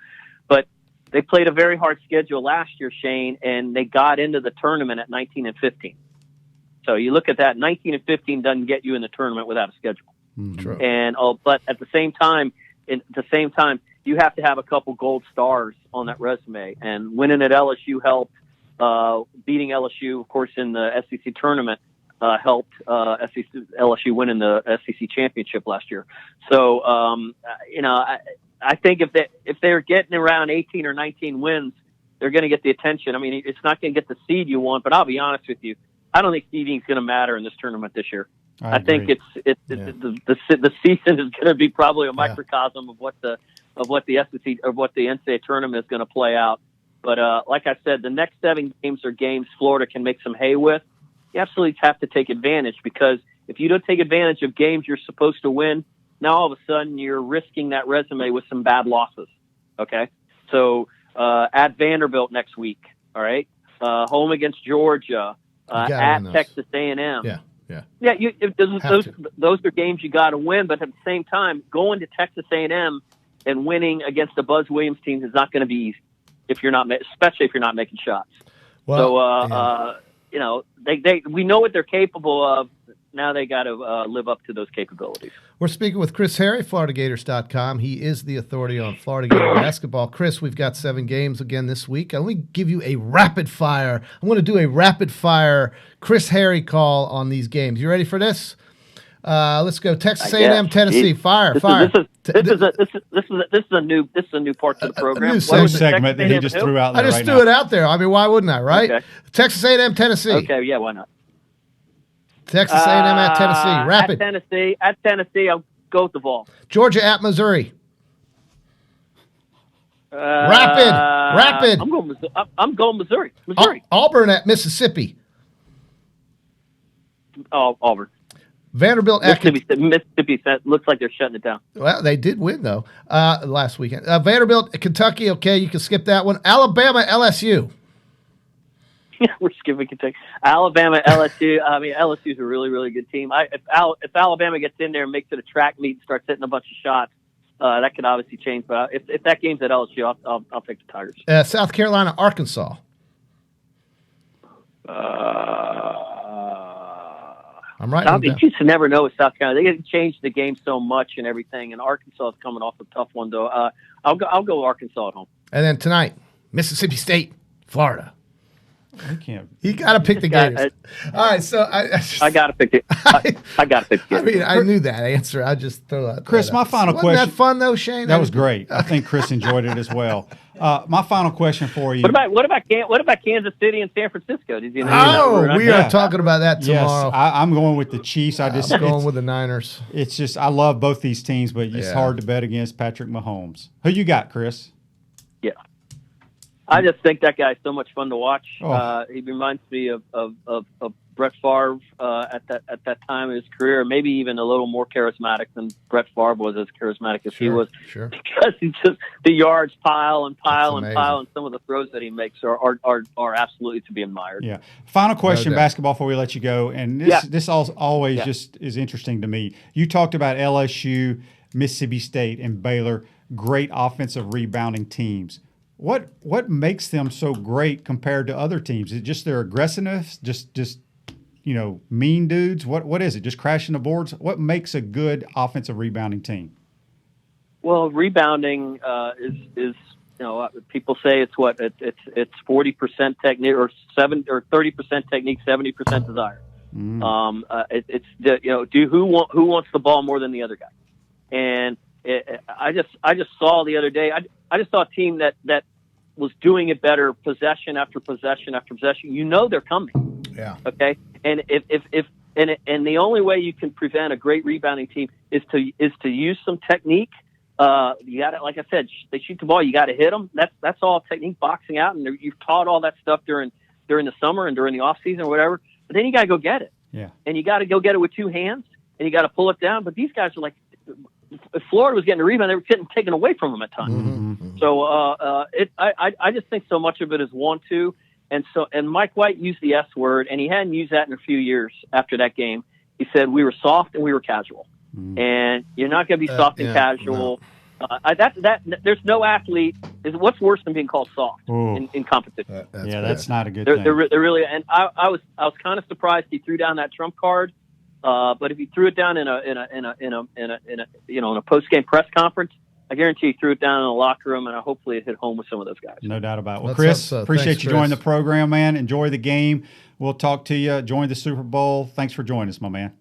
But they played a very hard schedule last year, Shane, and they got into the tournament at 19-15. So you look at that, 19-15 doesn't get you in the tournament without a schedule. True. And but at the same time, you have to have a couple gold stars on that resume. And winning at LSU helped. Beating LSU, of course, in the SEC tournament helped LSU winning the SEC championship last year. So, I think if they're getting around 18 or 19 wins, they're going to get the attention. I mean, it's not going to get the seed you want, but I'll be honest with you, I don't think seeding is going to matter in this tournament this year. I think the season is going to be probably a microcosm of what the SEC or what the NCAA tournament is going to play out. But like I said, the next 7 games are games Florida can make some hay with. You absolutely have to take advantage, because if you don't take advantage of games you're supposed to win, now all of a sudden you're risking that resume with some bad losses. Okay, so at Vanderbilt next week, all right, home against Georgia, at Texas A&M. Yeah. Those are games you got to win, but at the same time, going to Texas A&M and winning against the Buzz Williams team is not going to be easy especially if you're not making shots. Well, we know what they're capable of. Now they got to live up to those capabilities. We're speaking with Chris Harry, FloridaGators.com. He is the authority on Florida Gator basketball. Chris, we've got 7 games again this week. Let me give you a rapid fire. I'm going to do a rapid fire Chris Harry call on these games. You ready for this? Let's go. Texas A&M, Tennessee. Fire. This is a new part to the program. A new segment that he just threw out there. I just threw it out there. I mean, why wouldn't I, right? Okay. Texas A&M, Tennessee. Okay, yeah, why not? Texas A&M at Tennessee. Rapid. At Tennessee, I'll go with the ball. Georgia at Missouri. Rapid. I'm going Missouri. Auburn at Mississippi. Oh, Auburn. Vanderbilt at Mississippi looks like they're shutting it down. Well, they did win, though, last weekend. Vanderbilt, Kentucky, okay, you can skip that one. Alabama, LSU. We're skipping Kentucky. Alabama, LSU. I mean, LSU's a really, really good team. If Alabama gets in there and makes it a track meet and starts hitting a bunch of shots, that could obviously change. But if that game's at LSU, I'll take the Tigers. South Carolina, Arkansas. I'm right. You just never know with South Carolina. They can change the game so much and everything. And Arkansas is coming off a tough one, though. I'll go Arkansas at home. And then tonight, Mississippi State, Florida. You can't. You got to pick the Gators. All right, so I got to pick it. I got to pick it. I mean, I knew that answer. I just threw out. Chris, my final question. Wasn't that fun though, Shane? That was great. I think Chris enjoyed it as well. My final question for you. What about Kansas City and San Francisco? Did you know? Oh, we are talking about that tomorrow. Yes, I'm going with the Chiefs. I'm going with the Niners. It's just I love both these teams, but it's hard to bet against Patrick Mahomes. Who you got, Chris? Yeah, I just think that guy's so much fun to watch. Oh. He reminds me of Brett Favre at that time of his career, maybe even a little more charismatic than Brett Favre was, as charismatic as he was. Sure. Because he just the yards pile and pile and pile, and some of the throws that he makes are absolutely to be admired. Yeah. Final question, basketball, before we let you go, and this always just is interesting to me. You talked about LSU, Mississippi State, and Baylor, great offensive rebounding teams. What makes them so great compared to other teams? Is it just their aggressiveness? Just mean dudes? What is it? Just crashing the boards? What makes a good offensive rebounding team? Well, rebounding is people say it's 40% technique or 30% technique, 70% desire. Who wants the ball more than the other guy? And I just saw the other day. I just saw a team that was doing it better, possession after possession after possession. They're coming. Yeah. Okay. And and the only way you can prevent a great rebounding team is to use some technique. You got to, like I said, they shoot the ball. You got to hit them. That's all technique, boxing out, and you've taught all that stuff during the summer and during the off season or whatever. But then you got to go get it. Yeah. And you got to go get it with two hands, and you got to pull it down. But these guys are like, if Florida was getting a rebound, they were getting taken away from them at times. Mm-hmm. So I just think so much of it is 1-2. And Mike White used the S word, and he hadn't used that in a few years after that game. He said we were soft and we were casual, and you're not going to be soft and casual. No. There's no athlete is what's worse than being called soft in competition. That's not a good thing. They're really, and I was kind of surprised he threw down that trump card. But if he threw it down in a post game press conference, I guarantee he threw it down in the locker room, and hopefully it hit home with some of those guys. No doubt about it. Well, Chris, appreciate you joining the program, man. Enjoy the game. We'll talk to you. Join the Super Bowl. Thanks for joining us, my man.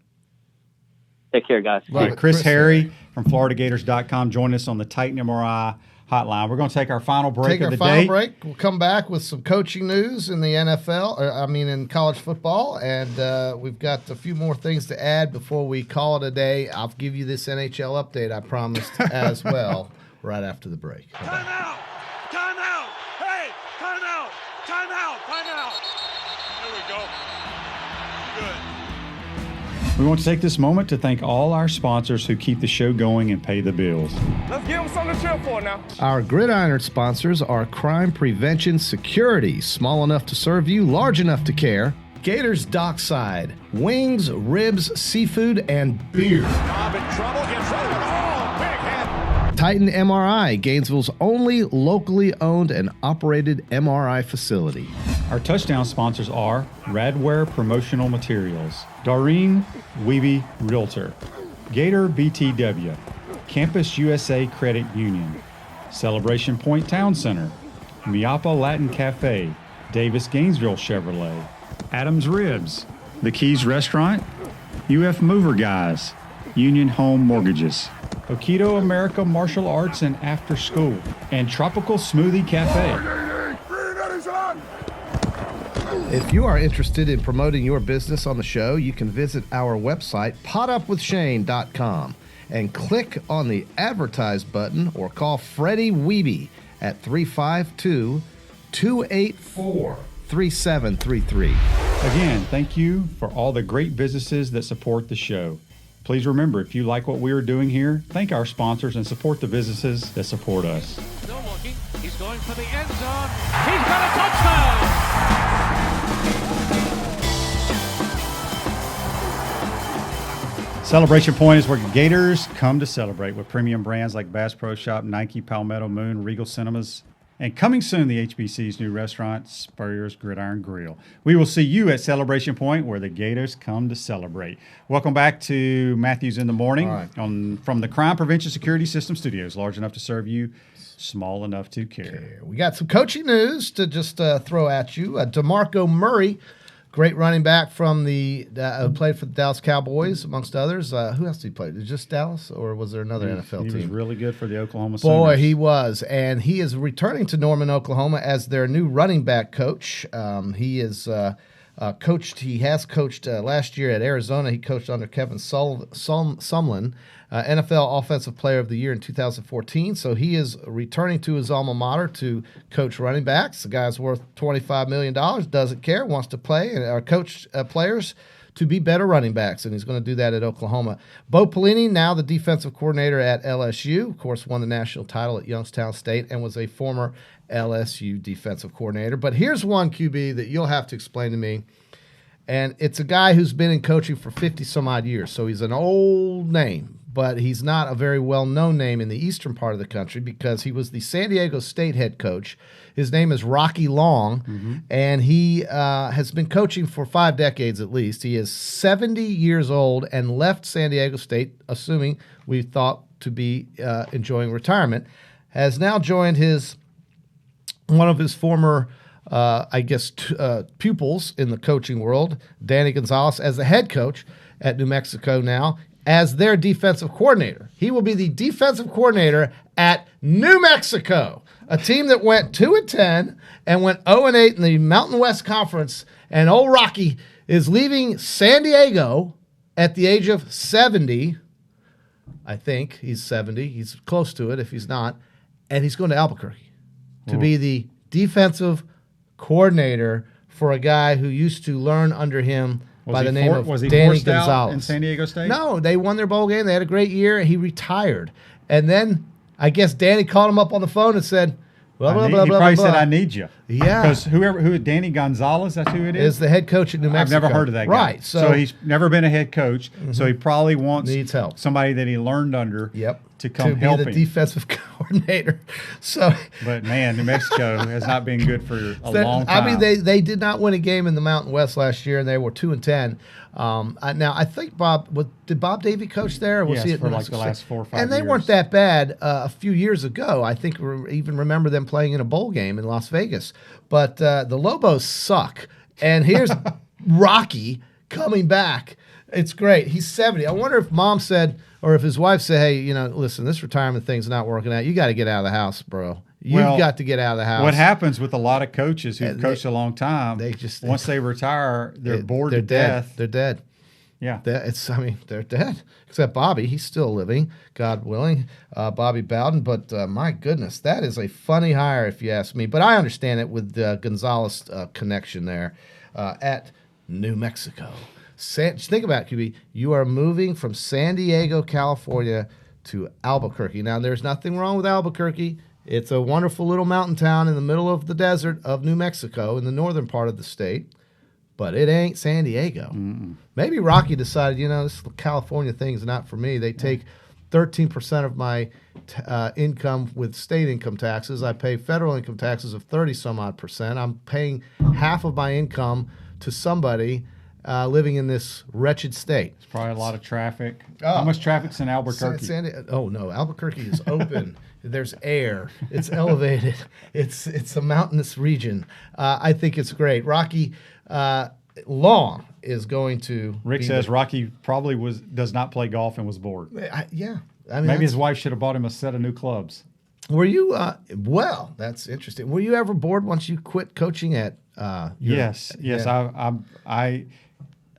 Take care, guys. Chris Harry from FloridaGators.com. Join us on the Titan MRI hotline. We're going to take our final break of the day. We'll come back with some coaching news in the NFL, in college football, and we've got a few more things to add before we call it a day. I'll give you this NHL update I promised as well right after the break. Time out! Time out! Hey! Time out! Time out! Time out! There we go. Good. We want to take this moment to thank all our sponsors who keep the show going and pay the bills. Let's give them something to cheer for now. Our Gridiron sponsors are Crime Prevention Security, small enough to serve you, large enough to care. Gators Dockside, wings, ribs, seafood, and beer. Bob in trouble, gets rid of it. Oh, big hit. Titan MRI, Gainesville's only locally owned and operated MRI facility. Our touchdown sponsors are Radware Promotional Materials, Doreen Wiebe Realtor, Gator BTW, Campus USA Credit Union, Celebration Point Town Center, Miapa Latin Cafe, Davis Gainesville Chevrolet, Adams Ribs, The Keys Restaurant, UF Mover Guys, Union Home Mortgages, Okido America Martial Arts and After School, and Tropical Smoothie Cafe. If you are interested in promoting your business on the show, you can visit our website, potupwithshane.com, and click on the Advertise button or call Freddie Wiebe at 352-284-3733. Again, thank you for all the great businesses that support the show. Please remember, if you like what we are doing here, thank our sponsors and support the businesses that support us. Still looking. He's going for the end zone. He's got a touchdown! Celebration Point is where Gators come to celebrate with premium brands like Bass Pro Shop, Nike, Palmetto Moon, Regal Cinemas, And coming soon, the HBC's new restaurant, Spurrier's Gridiron Grill. We will see you at Celebration Point, where the Gators come to celebrate. Welcome back to Matthews in the Morning from the Crime Prevention Security System Studios, large enough to serve you, small enough to care. We got some coaching news to just throw at you. DeMarco Murray, great running back from who played for the Dallas Cowboys, amongst others. Who else did he play? Did it just Dallas, or was there another NFL team? He was really good for the Oklahoma Sooners. Boy, he was. And he is returning to Norman, Oklahoma as their new running back coach. He is coached. He has coached last year at Arizona. He coached under Kevin Sumlin, NFL Offensive Player of the Year in 2014. So he is returning to his alma mater to coach running backs. The guy's worth $25 million, doesn't care, wants to play and coach players to be better running backs, and he's going to do that at Oklahoma. Bo Pelini, now the defensive coordinator at LSU, of course, won the national title at Youngstown State and was a former LSU defensive coordinator. But here's one, QB, that you'll have to explain to me. And it's a guy who's been in coaching for 50-some-odd years, so he's an old name. But he's not a very well-known name in the eastern part of the country because he was the San Diego State head coach. His name is Rocky Long, and he has been coaching for 5 decades at least. He is 70 years old and left San Diego State, assuming we thought to be enjoying retirement, has now joined one of his former pupils in the coaching world, Danny Gonzalez, as the head coach at New Mexico now, as their defensive coordinator. He will be the defensive coordinator at New Mexico, a team that went 2-10 and went 0-8 in the Mountain West Conference. And old Rocky is leaving San Diego at the age of 70. I think he's 70. He's close to it if he's not. And he's going to Albuquerque to be the defensive coordinator for a guy who used to learn under him by the name of Danny Gonzalez. In San Diego State? No, they won their bowl game. They had a great year. He retired. And then I guess Danny called him up on the phone and said, blah, blah, blah, he blah, probably blah. said, I need you. Yeah. Because Danny Gonzalez, that's who it is? Is the head coach at New Mexico. I've never heard of that guy. Right. So he's never been a head coach, so he probably needs help. Somebody that he learned under to come be help the him. Defensive coordinator. So, but man, New Mexico has not been good for a long time. I mean, they did not win a game in the Mountain West last year, and they were 2-10. Now I think did Bob Davie coach there? Or was he at for like the last 4 or 5 years. And they weren't that bad a few years ago. I think even remember them playing in a bowl game in Las Vegas. But the Lobos suck. And here's Rocky coming back. It's great. He's 70. I wonder if mom said, or if his wife said, hey, listen, this retirement thing's not working out. You got to get out of the house, bro. You've got to get out of the house. What happens with a lot of coaches who've coached a long time, once they retire, they're bored to death. They're dead. Yeah. They're dead. Except Bobby. He's still living, God willing, Bobby Bowden. But my goodness, that is a funny hire if you ask me. But I understand it with the Gonzalez connection there at New Mexico. Just think about it, QB. You are moving from San Diego, California to Albuquerque. Now, there's nothing wrong with Albuquerque. It's a wonderful little mountain town in the middle of the desert of New Mexico in the northern part of the state. But it ain't San Diego. Maybe Rocky decided, this California thing is not for me. They take 13% of my income with state income taxes. I pay federal income taxes of 30-some-odd%. I'm paying half of my income to somebody living in this wretched state. It's probably a lot of traffic. How much traffic's in Albuquerque? No, Albuquerque is open. There's air. It's elevated. It's a mountainous region. I think it's great. Rocky Long is going to. Rick says Rocky probably does not play golf and was bored. Yeah. Maybe his wife should have bought him a set of new clubs. Were you? Well, that's interesting. Were you ever bored once you quit coaching at? Yes. Yeah.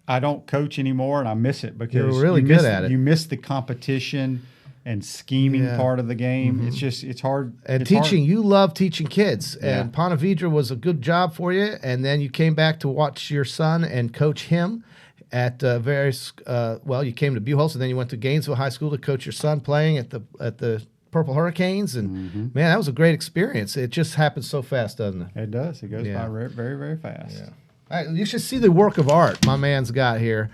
I don't coach anymore, and I miss it because you're really good at it. You miss the competition and scheming part of the game. It's hard. And it's teaching, hard. you love teaching kids. And Ponte Vedra was a good job for you. And then you came back to watch your son and coach him at various. You came to Buchholz, and then you went to Gainesville High School to coach your son playing at the Purple Hurricanes. And man, that was a great experience. It just happens so fast, doesn't it? It does. It goes by very, very fast. Yeah. You should see the work of art my man's got here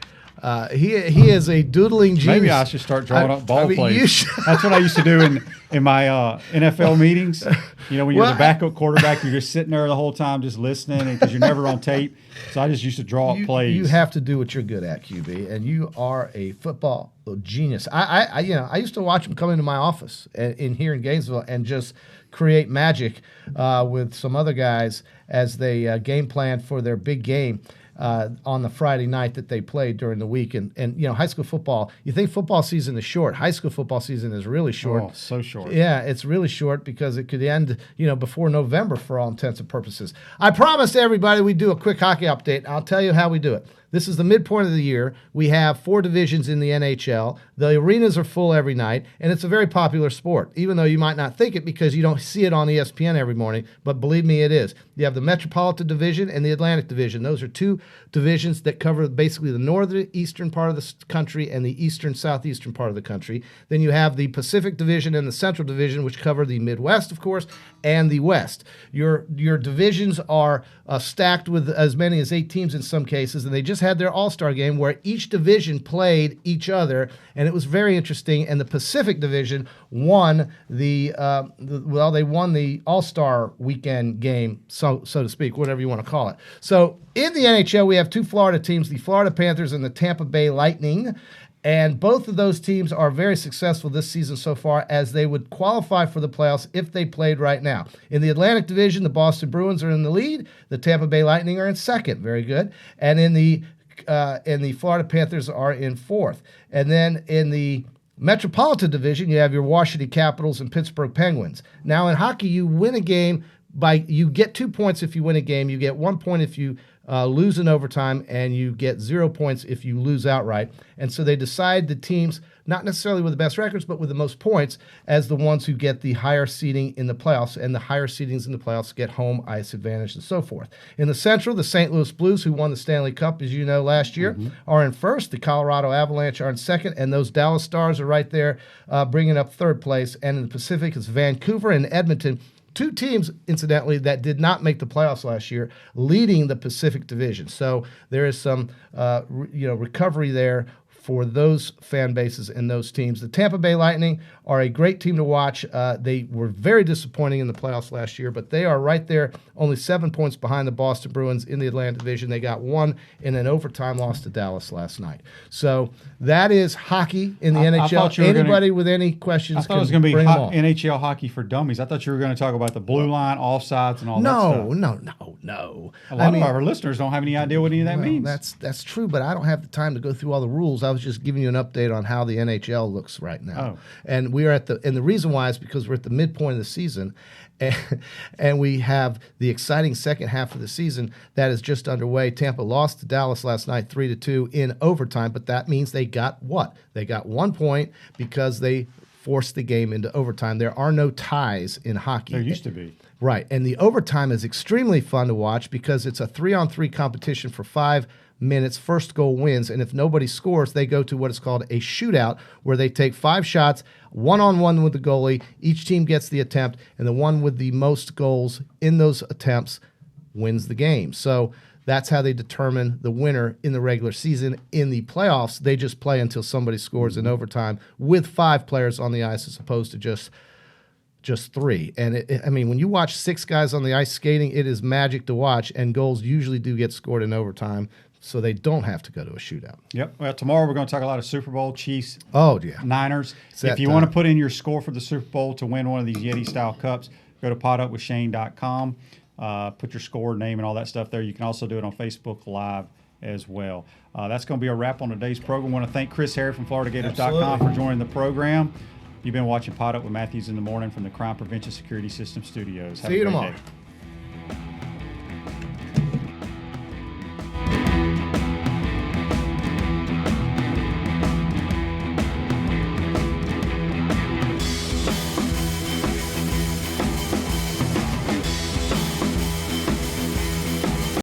He is a doodling genius. Maybe I should start drawing up ball plays. That's what I used to do in my NFL meetings. You know, when you're the backup quarterback, you're just sitting there the whole time just listening because you're never on tape. So I just used to draw up plays. You have to do what you're good at, QB, and you are a football genius. I used to watch him come into my office in here in Gainesville and just create magic with some other guys as they game plan for their big game. On the Friday night that they played during the week. And high school football, you think football season is short. High school football season is really short. Oh, so short. Yeah, it's really short because it could end, before November for all intents and purposes. I promised everybody we'd do a quick hockey update. I'll tell you how we do it. This is the midpoint of the year. We have 4 divisions in the NHL. The arenas are full every night, and it's a very popular sport, even though you might not think it because you don't see it on ESPN every morning, but believe me, it is. You have the Metropolitan Division and the Atlantic Division. Those are 2 divisions that cover basically the northeastern part of the country and the eastern southeastern part of the country. Then you have the Pacific Division and the Central Division, which cover the Midwest, of course, and the West. Your divisions are stacked with as many as 8 teams in some cases, and they just had their All-Star game where each division played each other, and it was very interesting. And the Pacific Division won they won the All-Star weekend game, so to speak, whatever you want to call it. So in the NHL, we have 2 Florida teams, the Florida Panthers and the Tampa Bay Lightning. And both of those teams are very successful this season so far, as they would qualify for the playoffs if they played right now. In the Atlantic Division, the Boston Bruins are in the lead. The Tampa Bay Lightning are in second. Very good. And in the Florida Panthers are in fourth. And then in the Metropolitan Division, you have your Washington Capitals and Pittsburgh Penguins. Now in hockey, you win a game you get 2 points if you win a game. You get 1 point if you lose in overtime, and you get 0 points if you lose outright. And so they decide the teams, not necessarily with the best records, but with the most points, as the ones who get the higher seeding in the playoffs, and the higher seedings in the playoffs get home ice advantage and so forth. In the Central, the St. Louis Blues, who won the Stanley Cup, as you know, last year, are in first. The Colorado Avalanche are in second, and those Dallas Stars are right there bringing up third place. And in the Pacific, it's Vancouver and Edmonton, 2 teams, incidentally, that did not make the playoffs last year, leading the Pacific Division. So there is some, recovery there for those fan bases and those teams. The Tampa Bay Lightning are a great team to watch. They were very disappointing in the playoffs last year, but they are right there, only 7 points behind the Boston Bruins in the Atlantic Division. They got 1 in an overtime loss to Dallas last night. So that is hockey in the NHL. Anybody with any questions? I thought it was going to be NHL hockey for dummies. I thought you were going to talk about the blue line, offsides, and all that stuff. No. A lot of our listeners don't have any idea what any of that means. That's true, but I don't have the time to go through all the rules. I was just giving you an update on how the NHL looks right now. And we are and the reason why is because we're at the midpoint of the season, and we have the exciting second half of the season that is just underway. Tampa lost to Dallas last night 3-2 in overtime, but that means they got what? They got 1 point because they forced the game into overtime. There are no ties in hockey. There used to be. Right, and the overtime is extremely fun to watch because it's a 3-on-3 competition for 5 minutes. First goal wins, and if nobody scores, they go to what is called a shootout, where they take 5 shots, 1-on-1 with the goalie. Each team gets the attempt, and the one with the most goals in those attempts wins the game. So that's how they determine the winner in the regular season. In the playoffs, they just play until somebody scores in overtime with 5 players on the ice as opposed to just 3. And when you watch 6 guys on the ice skating, it is magic to watch, and goals usually do get scored in overtime, so they don't have to go to a shootout. Yep. Well, tomorrow we're going to talk a lot of Super Bowl, Chiefs, Niners. If you want to put in your score for the Super Bowl to win one of these Yeti-style cups, go to potupwithshane.com. Put your score, name, and all that stuff there. You can also do it on Facebook Live as well. That's going to be a wrap on today's program. I want to thank Chris Harry from FloridaGators.com for joining the program. You've been watching Pot Up with Matthews in the Morning from the Crime Prevention Security System Studios. See you tomorrow. Day.